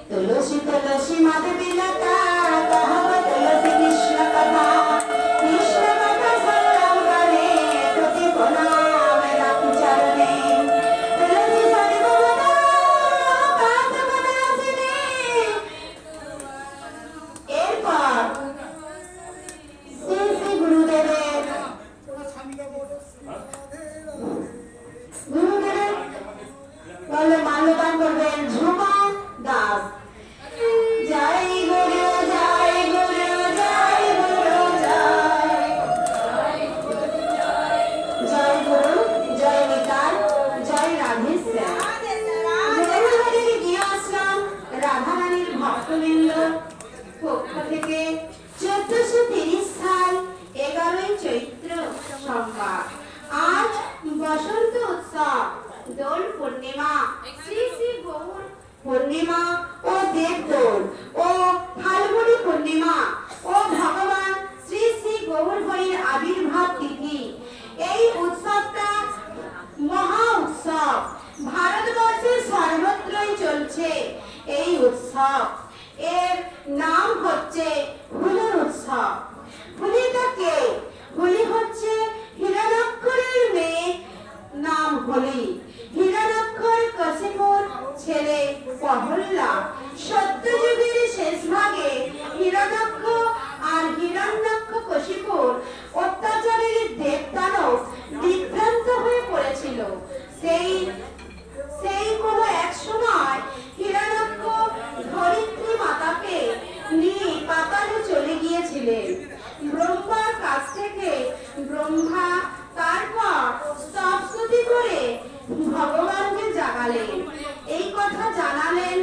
तुलसी तुलसी मद बिलता कहब तुलसी कृष्ण कथा कृष्ण कथा सर्वम करे तुति गुनाम रखि चरणे तुलसी सर्वदा कांत बदासिने एरपर श्री श्री गुरुदेवेर বলে মাল্যদান করবেন ঝুমা দাস। জয় গুরু জয় গুরু জয় গুরু জয় গুরু জয় নিতাই জয় রাধেশ্যাম। জগন্নাথের গিয়ে আসলাম রাধারানীর ভক্তবৃন্দ পক্ষ থেকে 1430 সাল 11ই চৈত্র সোমবার। আজ বসন্ত উৎসব দোল পূর্ণিমা শ্রী শ্রী গৌর পূর্ণিমা ও দেব দোল ও ফাল্গুনী পূর্ণিমা ও ভগবান শ্রী শ্রী গৌর হরির আবির্ভাব তিথি। এই উৎসবটা মহা উৎসব, ভারতবর্ষের সর্বত্রই চলছে এই উৎসব। এর নাম হচ্ছে হোলির উৎসব। হোলিটা কে? হোলি হচ্ছে হিরণ্যাক্ষরের মেয়ে, নাম হোলি। হিরণ্যাক্ষর কশিপুর ছেলে প্রহল্লাদ। সত্যযুগের শেষ ভাগে হিরণ্যাক্ষ আর হিরণ্যাক্ষ কশিপুর অত্যাচারের দেবদানব বিভ্রান্ত হয়ে পড়েছিল। সেই কোনো এক সময় হিরণ্যাক্ষ ধরিত্রী মাতাকে নিয়ে পাতালে চলে গিয়েছিলেন। ব্রহ্মার কাছ থেকে ব্রহ্মা তারপর স্তবস্তুতি করে ভগবানকে জাগালেন, এই কথা জানালেন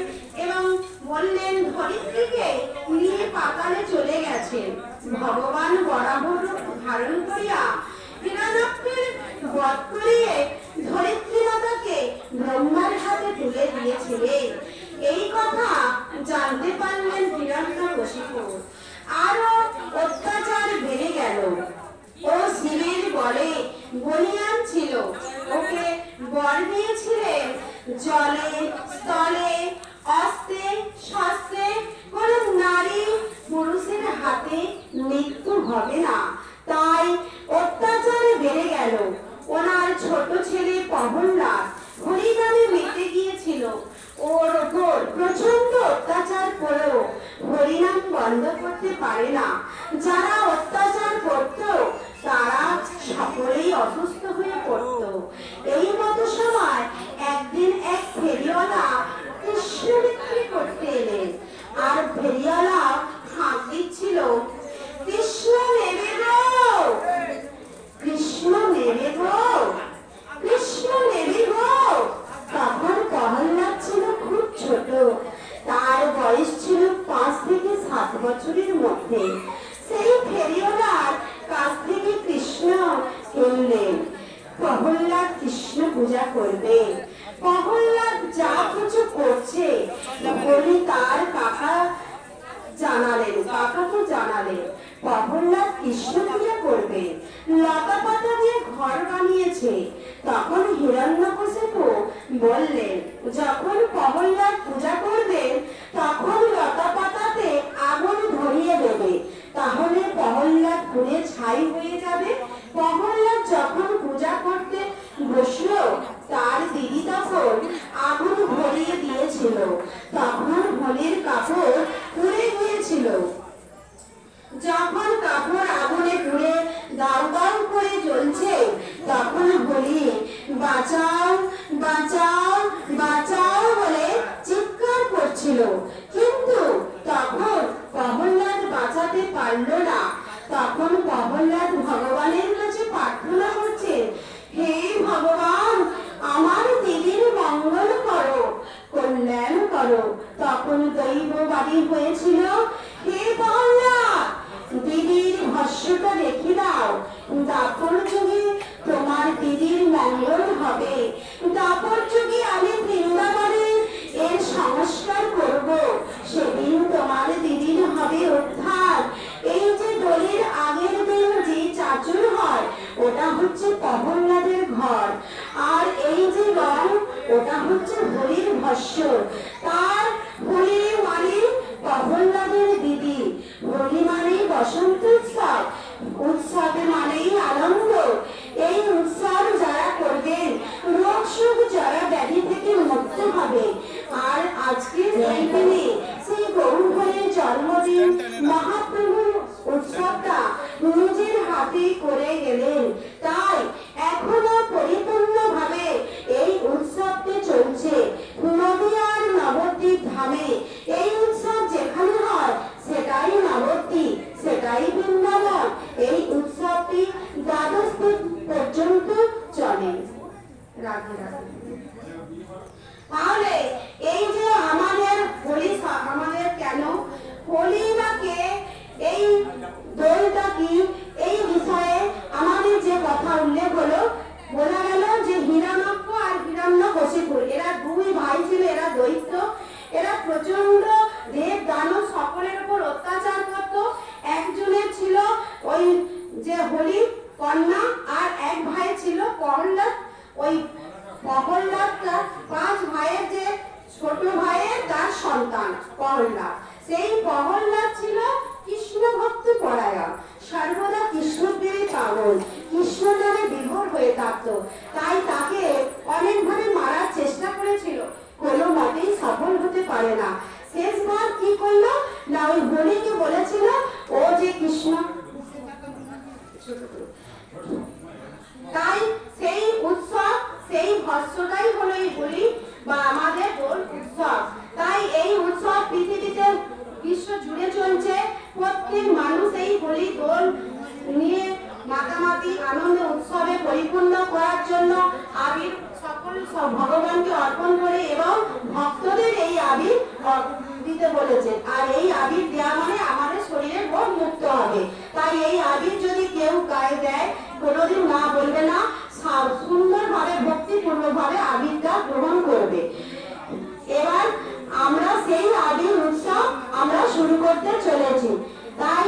এবং বললেন ধরিত্রীকে নিয়ে পাতালে চলে গেছেন। ভগবান বরাবর ধারণ করিয়া হিরণ্যাক্ষের বধ করিয়ে ধরিত্রী মাতাকে ব্রহ্মার হাতে তুলে দিয়েছিলেন। এই কথা জানতে পারলেন হিরণ্যকশিপু। আরো অত্যাচার বেড়ে গেল। ও শিবের বলে বলিয়ান ছিল, ওকে বর দিয়েছিলেন জলে স্থলে অস্ত্রে শস্ত্রে কোন নারী পুরুষের হাতে মৃত্যু হবে না। তাই অত্যাচার বেড়ে গেল। ওনার ছোট ছেলে প্রহল্লাদ হরিনামে মেতে গিয়েছিল। ওর ওপর প্রচন্ড অত্যাচার করেও হরিনাম বন্ধ করতে পারে না। যারা অত্যাচার করত তারা সকলেই অসুস্থ হয়ে পড়ত। এই মতো সময় একদিন এক ফেরিওয়ালা কৃষ্ণ বিক্রি করতে এলেন। আর ফেরিওয়ালা হাঁক দিচ্ছিল, কৃষ্ণ নেবে গো, কৃষ্ণ নেবে গো, কৃষ্ণ নেবে গো। তখন প্রহল্লাদ ছিল খুব ছোট, তার বয়স ছিল 5 থেকে 7 বছরের মধ্যে। সেই ফেরিওয়ালার কাছ থেকে কৃষ্ণ কিনলেন। প্রহল্লাদ কৃষ্ণ পূজা করবে। প্রহল্লাদ যা কিছু করছে বলে তার কাকাকে জানালেন প্রহল্লাদ কৃষ্ণ পূজা করবে। লতা পাতা দিয়ে ঘর বানিয়েছে। তখন হিরণ্যকশিপু বললেন, যখন প্রহল্লাদ পূজা করবেন তখন লতা পাতাতে আগুন ধরিয়ে দেবে, তাহলে প্রহল্লাদ পুড়ে ছাই হয়ে যাবে। প্রহল্লাদ যখন পূজা করতে বসলো তার দিদি তখন আগুন ধরিয়ে দিয়েছিল। তখন হোলির কাপড় পুড়ে গিয়েছিল। যখন কাপড় আগুনে পুড়ে দাউ দাউ করে জ্বলছে তখন হোলি বাঁচাও বাঁচাও বাঁচাও বলে চিৎকার করছিল। কিন্তু তখন প্রহল্লাদ বাঁচাতে পারল না। তখন প্রহল্লাদ ভগবানের কাছে প্রার্থনা করছে, হে ভগবান, আমার দিদির মঙ্গল করো, কল্যাণ করো। তখন দৈববাদী হয়েছিল, হে প্রহল্লাদ, দিদির ভস্যটা রেখে দাও, দাপর যুগে তোমার দিদির মঙ্গল হবে। দাপর যুগে আমি বৃন্দাবনে এর সংস্কার করব, সেদিন তোমার দিদির হবে উদ্ধার। এই যে দোলের আগের দিন যে চাচুর হয় ওটা হচ্ছে প্রহল্লাদের ঘর, আর এই যে রং ওটা হচ্ছে হোলির ভস্য। তার হোলির প্রহ্লাদের দিদি। হোলি মানেই বসন্ত উৎসব, উৎসব মানেই আনন্দ। এই উৎসব যারা করবেন রোগ শোক যারা ব্যাধি থেকে মুক্ত হবে। আর আজকের এই দিনে সেই গৌরহরের জন্মদিন মহাপ্রভুর উৎসবটা নিজের হাতে করে গেলেন। তাই এখনো পরিপূর্ণভাবে এই উৎসবটি চলছে নদিয়ার নবদ্বীপ ধামে। এই উৎসব যেখানে হয় সেটাই নবদ্বীপ, সেটাই বৃন্দাবন। এই উৎসবটি দ্বাদশ দিন পর্যন্ত চলে। রাধে রাধে। তাহলে এই যে আমাদের হোলি, আমাদের কেন হোলি বা কে, এই দোলটা কি, এই বিষয়ে আমাদের যে কথা উল্লেখ হলো, বলা গেল যে হিরণ্যাক্ষ আর হিরণ্যকশিপু এরা দুই ভাই ছিল, এরা দৈত্য। এরা প্রচন্ড দেব দানব সকলের উপর অত্যাচার করত। একজনের ছিল ওই যে হোলি কন্যা, আর এক ভাই ছিল প্রহ্লাদ। ওই প্রহ্লাদটা 5 ভাইয়ের যে ছোট ভাইয়ের তার সন্তান প্রহ্লাদ। সেই প্রহ্লাদ ছিল কৃষ্ণ ভক্ত পরায়ণ, সর্বদা কৃষ্ণ প্রেমে পাগল, কৃষ্ণ নামে বিভোর হয়ে থাকত। তাই তাকে অনেকভাবে মারার চেষ্টা করেছিল, কোনো মতেই সফল হতে পারে না। শেষবার কি করলো না, ওই হোলিকে বলেছিল ও যে কৃষ্ণ। তাই সেই উৎসব, সেই ভস্যটাই হলো এই হোলি বা আমাদের দোল উৎসব। তাই এই উৎসব পৃথিবীতে বিশ্ব জুড়ে চলছে। প্রত্যেক মানুষ এই হোলি দোল নিয়ে মাতামাতি আনন্দ উৎসবে পরিপূর্ণ করার জন্য আবির সকল ভগবানকে অর্পণ করে এবং ভক্তদের এই আবির দিতে বলেছেন। আর এই আবির দেওয়া মানে আমাদের শরীরের রোগ মুক্ত হবে। তাই এই আবির যদি কেউ গায়ে দেয় কোনোদিন না বলবে না, সুন্দরভাবে ভক্তিপূর্ণভাবে আবিরটা গ্রহণ করবে। এবার আমরা সেই আবির উৎসব আমরা শুরু করতে চলেছি। তাই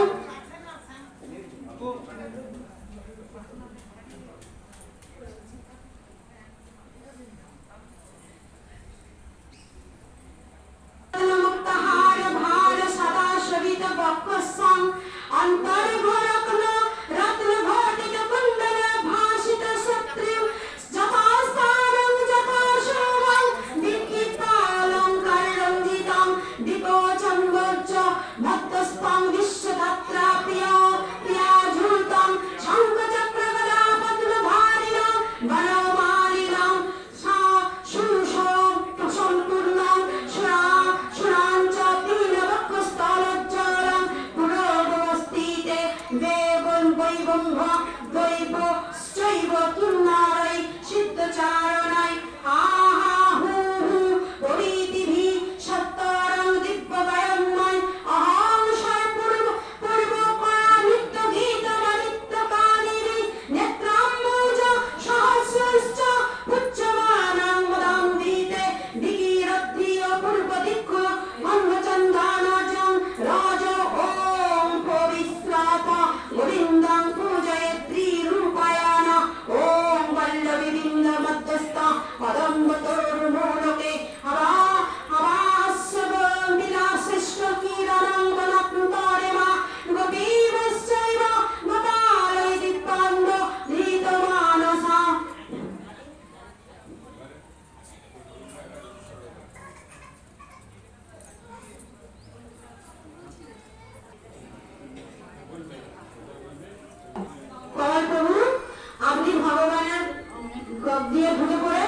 দিয়ে ঢুকে পড়ে।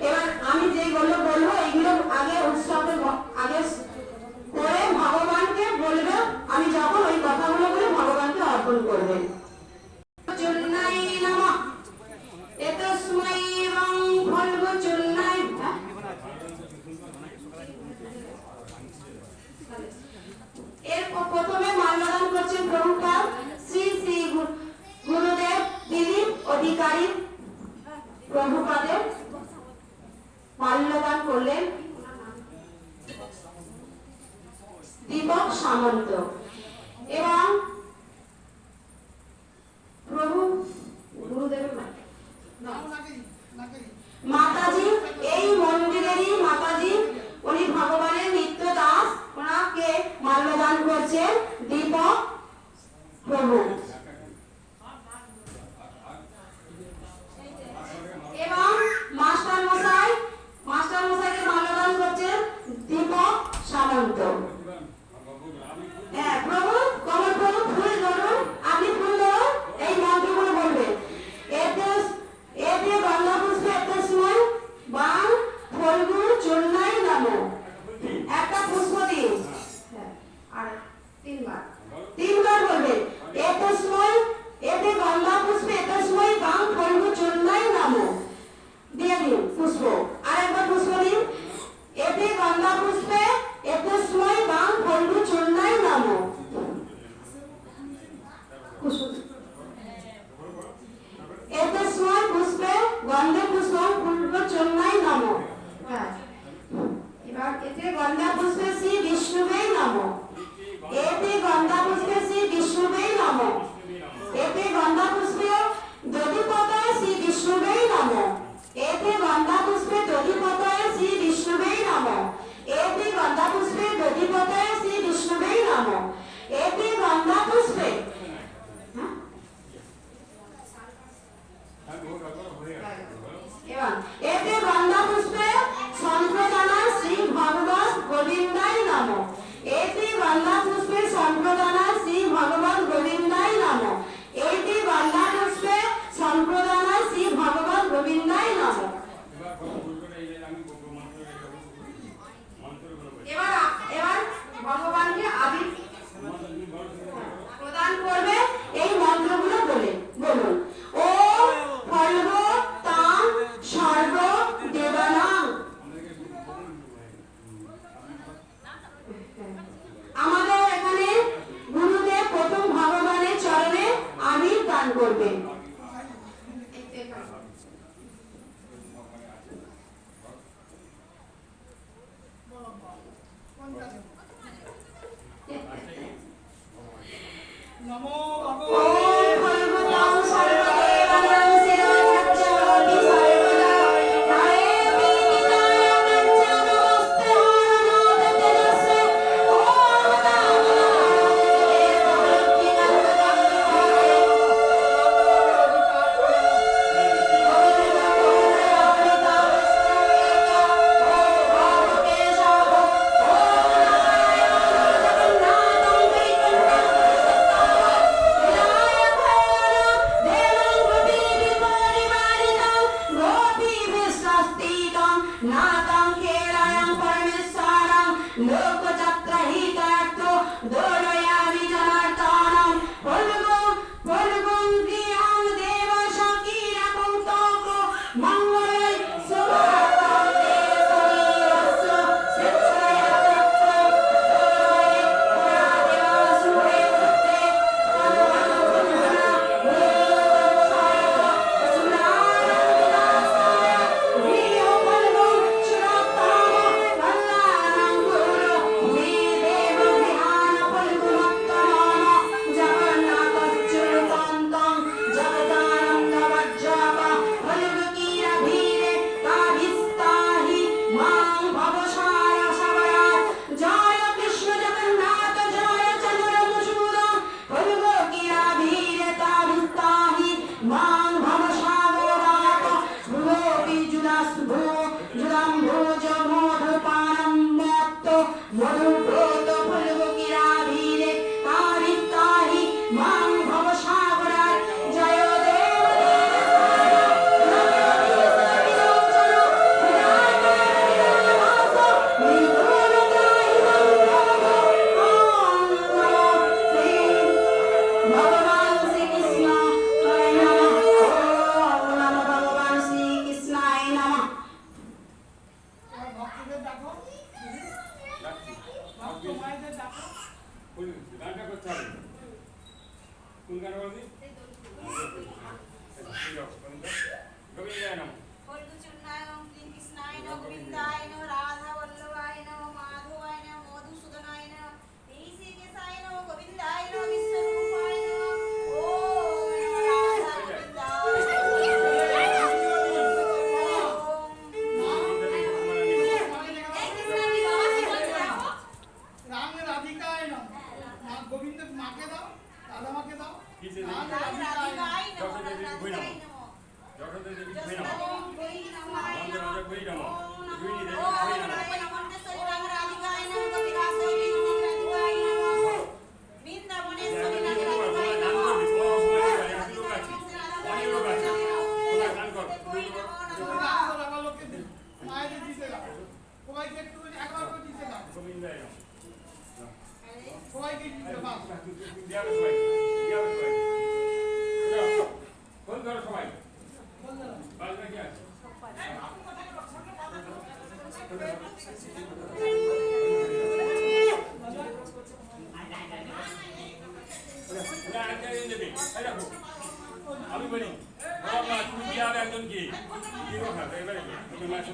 এবার আমি যেইগুলো বলবো এইগুলো আগে উৎসবে আগে করে ভগবানকে বলবে। আমি যখন ওই কথাগুলো বলে ভগবানকে অর্পণ করবেন। এর প্রথমে মাল্যদান করছেন প্রভুপাদ শ্রী শ্রী গুরুদেব দিলীপ অধিকারী প্রভুপাদের মাল্যদান করলেন দীপক সামন্ত এবং প্রভু গুরুদেবের মাতাজি, এই মন্দিরেরই মাতাজি, উনি ভগবানের নিত্য দাস, ওনাকে মাল্যদান সামন্ত। হ্যাঁ প্রভু, কমল প্রভু ফুল ধরুন, আপনি ফুল ধরুন, এই মন্ত্রগুলো বলবেন। এতে এতে গন্ধ পুষ্পে এত সময় বাং ফলগু চন্নাই নামো। একটা পুষ্প দিন, আর তিনবার বলবেন। এত সময় এতে গন্ধ পুষ্পে এত সময় বাং ফলগু চন্নাই নামো দিয়ে দিন পুষ্প। আর একবার পুষ্প দিন। এতে গন্ধ পুষ্পে এত সময় বাং ফলগু চন্নাই নামো। এত সময় পুষ্পে গন্ধে পুষ্প ফলগু চন্নাই নামো। এবার এতে গন্ধ পুষ্পে শ্রী বিষ্ণুবে নামো। এতে গন্ধ পুষ্পে শ্রী বিষ্ণুবে নামো। এতে গন্ধ পুষ্পে দধিপতায় শ্রী বিষ্ণুবে নামো। এতে গন্ধ পুষ্পে দধিপতায় শ্রী বিষ্ণুবে নামো। এতে গন্ধ পুষ্পে দধিপতায় শ্রী বিষ্ণুবে নামো। এতে গন্ধ পুষ্পে এতে গন্ধ পুষ্পে সম্প্রদানা শ্রী ভগবত গোবিন্দাই নামো। এতে গন্ধ পুষ্পে সম্প্রদানা শ্রী ভগবত গোবিন্দাই নামো। এতে গন্ধ পুষ্পে সম্প্রদানা শ্রী ভগবত গোবিন্দাই নামো। এবার ভগবানকে আবির প্রদান করবে এই মন্ত্রগুলো বলে বলুন। ও ফলগ তাং সর্ব দেবানাং। আমাদের এখানে গুরুদেব প্রথম ভগবানের চরণে আবির দান করবেন। নমো রাধিকায় নমঃ সবাইকে দাও দিয়া সবাই ফোন করো সবাই বাজনা কি আছে আমি বলি বাবা তুমি কি আর একজন কি কি কথা এবারে তুমি মাসে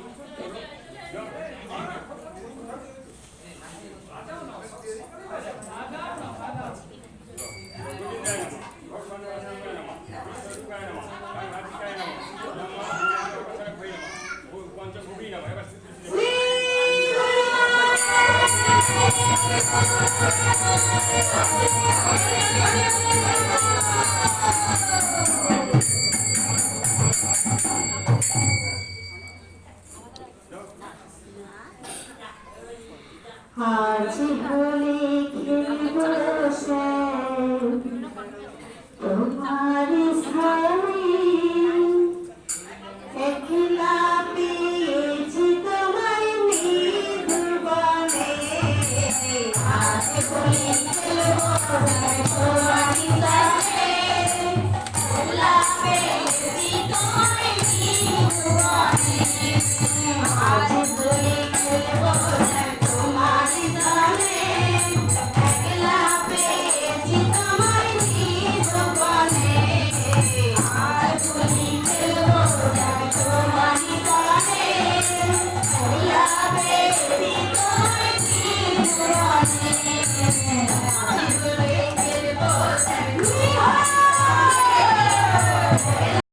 আজ হলে